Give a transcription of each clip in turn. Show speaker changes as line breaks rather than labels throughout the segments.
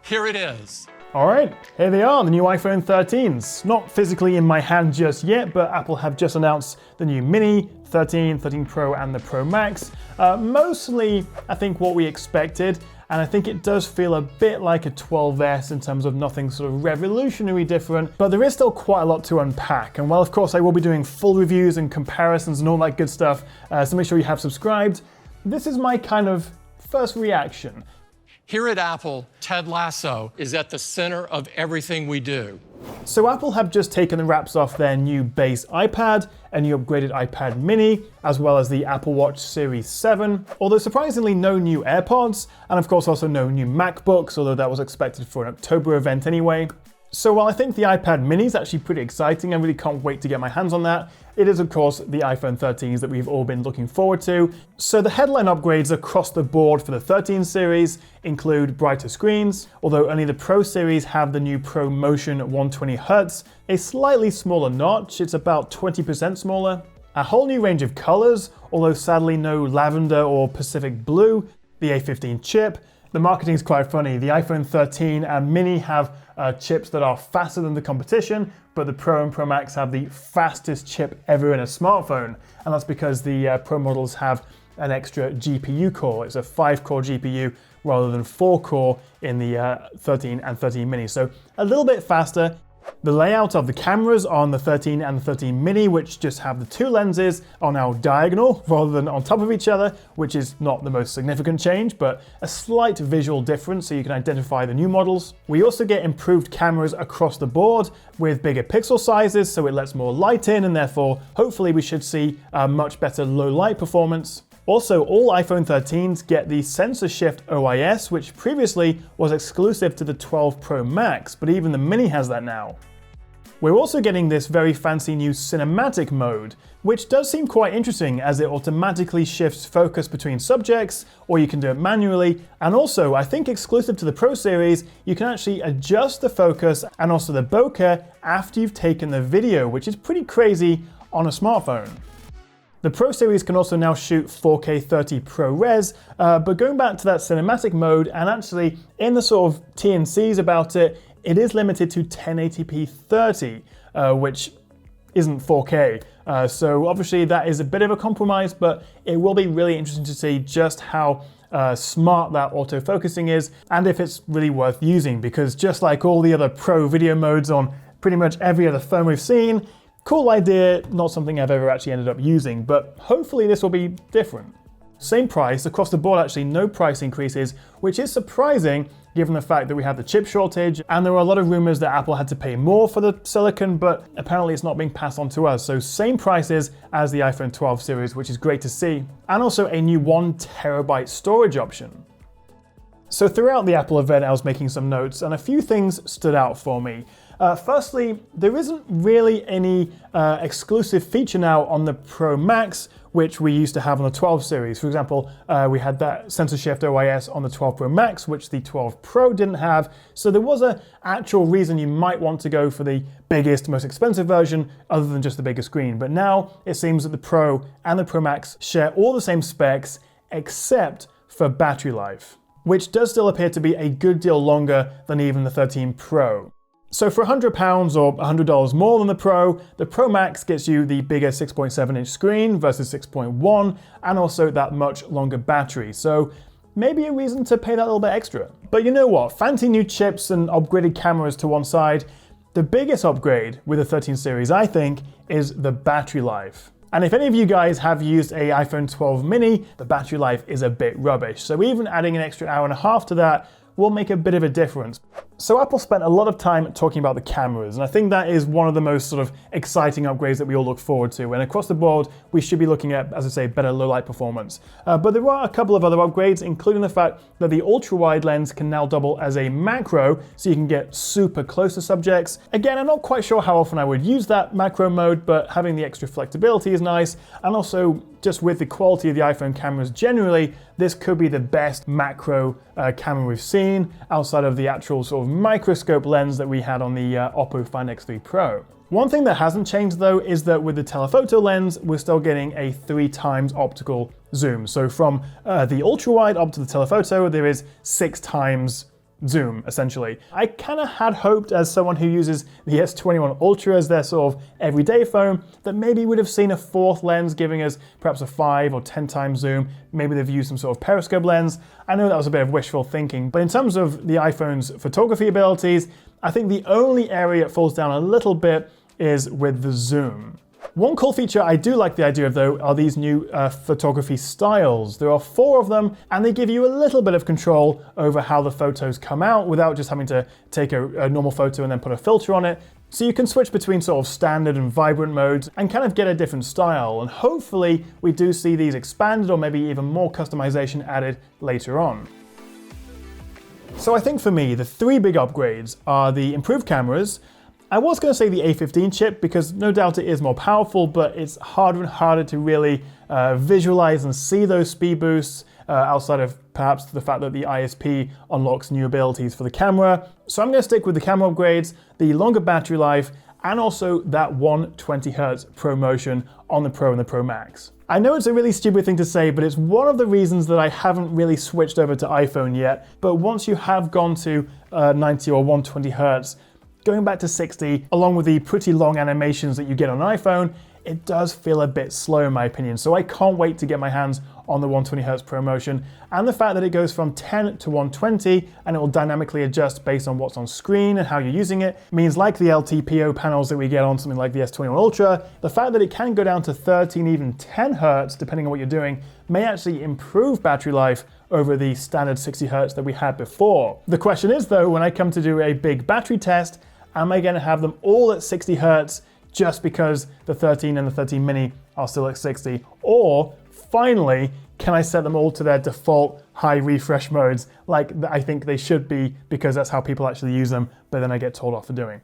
Here it is.
All right, here they are, the new iPhone 13s. Not physically in my hand just yet, but Apple have just announced the new Mini, 13, 13 Pro, and the Pro Max. Mostly, I think, what we expected, and I think it does feel a bit like a 12S in terms of nothing sort of revolutionary different, but there is still quite a lot to unpack. And while, of course, I will be doing full reviews and comparisons and all that good stuff, so make sure you have subscribed, this is my kind of first reaction.
Here at Apple, Ted Lasso is at the center of everything we do.
So Apple have just taken the wraps off their new base iPad, a new upgraded iPad mini, as well as the Apple Watch Series 7, although surprisingly no new AirPods, and of course also no new MacBooks, although that was expected for an October event anyway. So while I think the iPad mini is actually pretty exciting, I really can't wait to get my hands on that, it is of course the iPhone 13s that we've all been looking forward to. So the headline upgrades across the board for the 13 series include brighter screens, although only the Pro series have the new Pro Motion 120Hz, a slightly smaller notch, it's about 20% smaller, a whole new range of colors, although sadly no lavender or Pacific blue, the A15 chip. The marketing is quite funny. The iPhone 13 and Mini have chips that are faster than the competition, but the Pro and Pro Max have the fastest chip ever in a smartphone. And that's because the Pro models have an extra GPU core. It's a 5-core GPU rather than 4-core in the 13 and 13 Mini. So a little bit faster. The layout of the cameras on the 13 and the 13 Mini, which just have the two lenses, are now diagonal rather than on top of each other, which is not the most significant change, but a slight visual difference so you can identify the new models. We also get improved cameras across the board with bigger pixel sizes, so it lets more light in, and therefore hopefully we should see a much better low light performance. Also, all iPhone 13s get the sensor shift OIS, which previously was exclusive to the 12 Pro Max, but even the Mini has that now. We're also getting this very fancy new cinematic mode, which does seem quite interesting as it automatically shifts focus between subjects, or you can do it manually, and also, I think exclusive to the Pro series, you can actually adjust the focus and also the bokeh after you've taken the video, which is pretty crazy on a smartphone. The Pro series can also now shoot 4K 30 ProRes, but going back to that cinematic mode, and actually in the sort of T&Cs about it, it is limited to 1080p 30, which isn't 4K. So obviously that is a bit of a compromise, but it will be really interesting to see just how smart that autofocusing is, and if it's really worth using, because just like all the other Pro video modes on pretty much every other phone we've seen, cool idea, not something I've ever actually ended up using, but hopefully this will be different. Same price, across the board actually no price increases, which is surprising given the fact that we have the chip shortage, and there were a lot of rumors that Apple had to pay more for the silicon, but apparently it's not being passed on to us. So same prices as the iPhone 12 series, which is great to see. And also a new 1TB storage option. So throughout the Apple event, I was making some notes, and a few things stood out for me. Firstly, there isn't really any exclusive feature now on the Pro Max, which we used to have on the 12 series. For example, we had that sensor shift OIS on the 12 Pro Max, which the 12 Pro didn't have. So there was an actual reason you might want to go for the biggest, most expensive version, other than just the bigger screen. But now it seems that the Pro and the Pro Max share all the same specs, except for battery life, which does still appear to be a good deal longer than even the 13 Pro. So for £100 or $100 more than the Pro Max gets you the bigger 6.7-inch screen versus 6.1, and also that much longer battery. So maybe a reason to pay that little bit extra. But you know what? Fancy new chips and upgraded cameras to one side. The biggest upgrade with the 13 series, I think, is the battery life. And if any of you guys have used a iPhone 12 mini, the battery life is a bit rubbish. So even adding an extra hour and a half to that will make a bit of a difference. So Apple spent a lot of time talking about the cameras, and I think that is one of the most sort of exciting upgrades that we all look forward to. And across the board, we should be looking at, as I say, better low light performance. But there are a couple of other upgrades, including the fact that the ultra-wide lens can now double as a macro, so you can get super close to subjects. Again, I'm not quite sure how often I would use that macro mode, but having the extra flexibility is nice. And also, just with the quality of the iPhone cameras generally, this could be the best macro camera we've seen, outside of the actual sort of microscope lens that we had on the Oppo Find X3 Pro. One thing that hasn't changed though is that with the telephoto lens, we're still getting a 3x optical zoom. So from the ultra wide up to the telephoto, there is 6 times zoom, essentially. I kind of had hoped, as someone who uses the S21 Ultra as their sort of everyday phone, that maybe we'd have seen a fourth lens giving us perhaps a 5 or 10 times zoom. Maybe they've used some sort of periscope lens. I know that was a bit of wishful thinking, but in terms of the iPhone's photography abilities, I think the only area it falls down a little bit is with the zoom. One cool feature I do like the idea of, though, are these new photography styles. There are 4 of them, and they give you a little bit of control over how the photos come out without just having to take a normal photo and then put a filter on it. So you can switch between sort of standard and vibrant modes and kind of get a different style. And hopefully we do see these expanded or maybe even more customization added later on. So I think for me, the 3 big upgrades are the improved cameras. I was going to say the A15 chip because no doubt it is more powerful, but it's harder and harder to really visualize and see those speed boosts outside of perhaps the fact that the ISP unlocks new abilities for the camera. So I'm going to stick with the camera upgrades, the longer battery life, and also that 120Hz ProMotion on the Pro and the Pro Max. I know it's a really stupid thing to say, but it's one of the reasons that I haven't really switched over to iPhone yet. But once you have gone to 90 or 120Hz, going back to 60, along with the pretty long animations that you get on an iPhone, it does feel a bit slow in my opinion. So I can't wait to get my hands on the 120Hz ProMotion, and the fact that it goes from 10 to 120 and it will dynamically adjust based on what's on screen and how you're using it means, like the LTPO panels that we get on something like the S21 Ultra, the fact that it can go down to 13, even 10 Hz, depending on what you're doing, may actually improve battery life over the standard 60 Hz that we had before. The question is, though, when I come to do a big battery test, am I going to have them all at 60 Hz just because the 13 and the 13 mini are still at 60? Or finally, can I set them all to their default high refresh modes like I think they should be, because that's how people actually use them, but then I get told off for doing?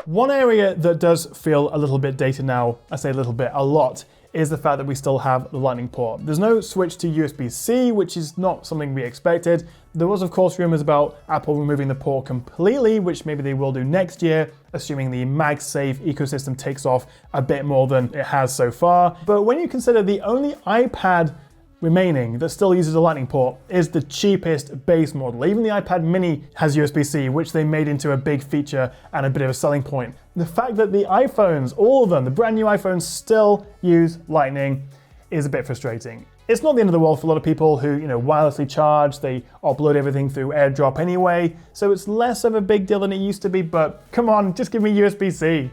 One area that does feel a little bit dated now, I say a little bit, a lot, is the fact that we still have the Lightning port. There's no switch to USB-C, which is not something we expected. There was, of course, rumors about Apple removing the port completely, which maybe they will do next year, assuming the MagSafe ecosystem takes off a bit more than it has so far. But when you consider the only iPad remaining that still uses a Lightning port is the cheapest base model. Even the iPad mini has USB-C, which they made into a big feature and a bit of a selling point. The fact that the iPhones, all of them, the brand new iPhones, still use Lightning is a bit frustrating. It's not the end of the world for a lot of people who, wirelessly charge, they upload everything through AirDrop anyway, so it's less of a big deal than it used to be, but come on, just give me USB-C.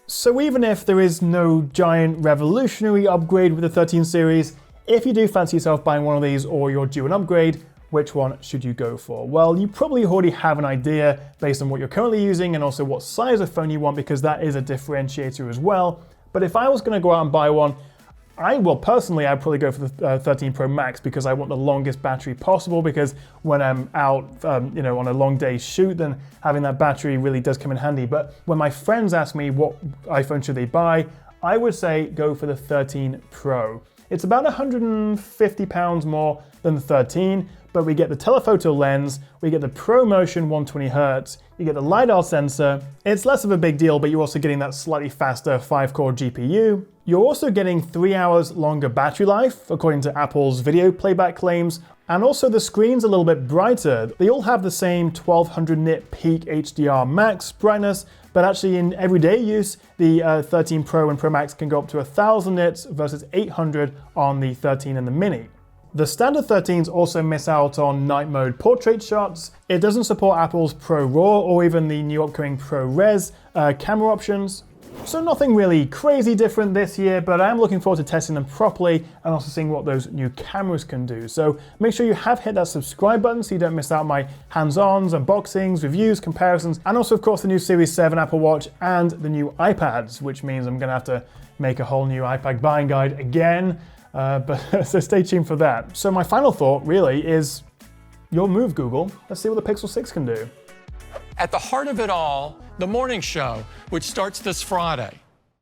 So even if there is no giant revolutionary upgrade with the 13 series, if you do fancy yourself buying one of these or you're due an upgrade, which one should you go for? Well, you probably already have an idea based on what you're currently using and also what size of phone you want, because that is a differentiator as well. But if I was going to go out and buy one, I'd probably go for the 13 Pro Max, because I want the longest battery possible, because when I'm out on a long day shoot, then having that battery really does come in handy. But when my friends ask me what iPhone should they buy, I would say go for the 13 Pro. It's about £150 more than the 13, but we get the telephoto lens, we get the ProMotion 120Hz, you get the LiDAR sensor. It's less of a big deal, but you're also getting that slightly faster 5-core GPU. You're also getting 3 hours longer battery life, according to Apple's video playback claims, and also the screen's a little bit brighter. They all have the same 1200 nit peak HDR max brightness, but actually in everyday use, the 13 Pro and Pro Max can go up to 1000 nits versus 800 on the 13 and the Mini. The standard 13s also miss out on night mode portrait shots. It doesn't support Apple's Pro RAW or even the new upcoming Pro Res camera options. So nothing really crazy different this year, but I am looking forward to testing them properly and also seeing what those new cameras can do. So make sure you have hit that subscribe button so you don't miss out my hands-ons, unboxings, reviews, comparisons, and also of course the new Series 7 Apple Watch and the new iPads, which means I'm gonna have to make a whole new iPad buying guide again, so stay tuned for that. So my final thought really is your move, Google. Let's see what the Pixel 6 can do.
At the heart of it all, the morning show, which starts this Friday.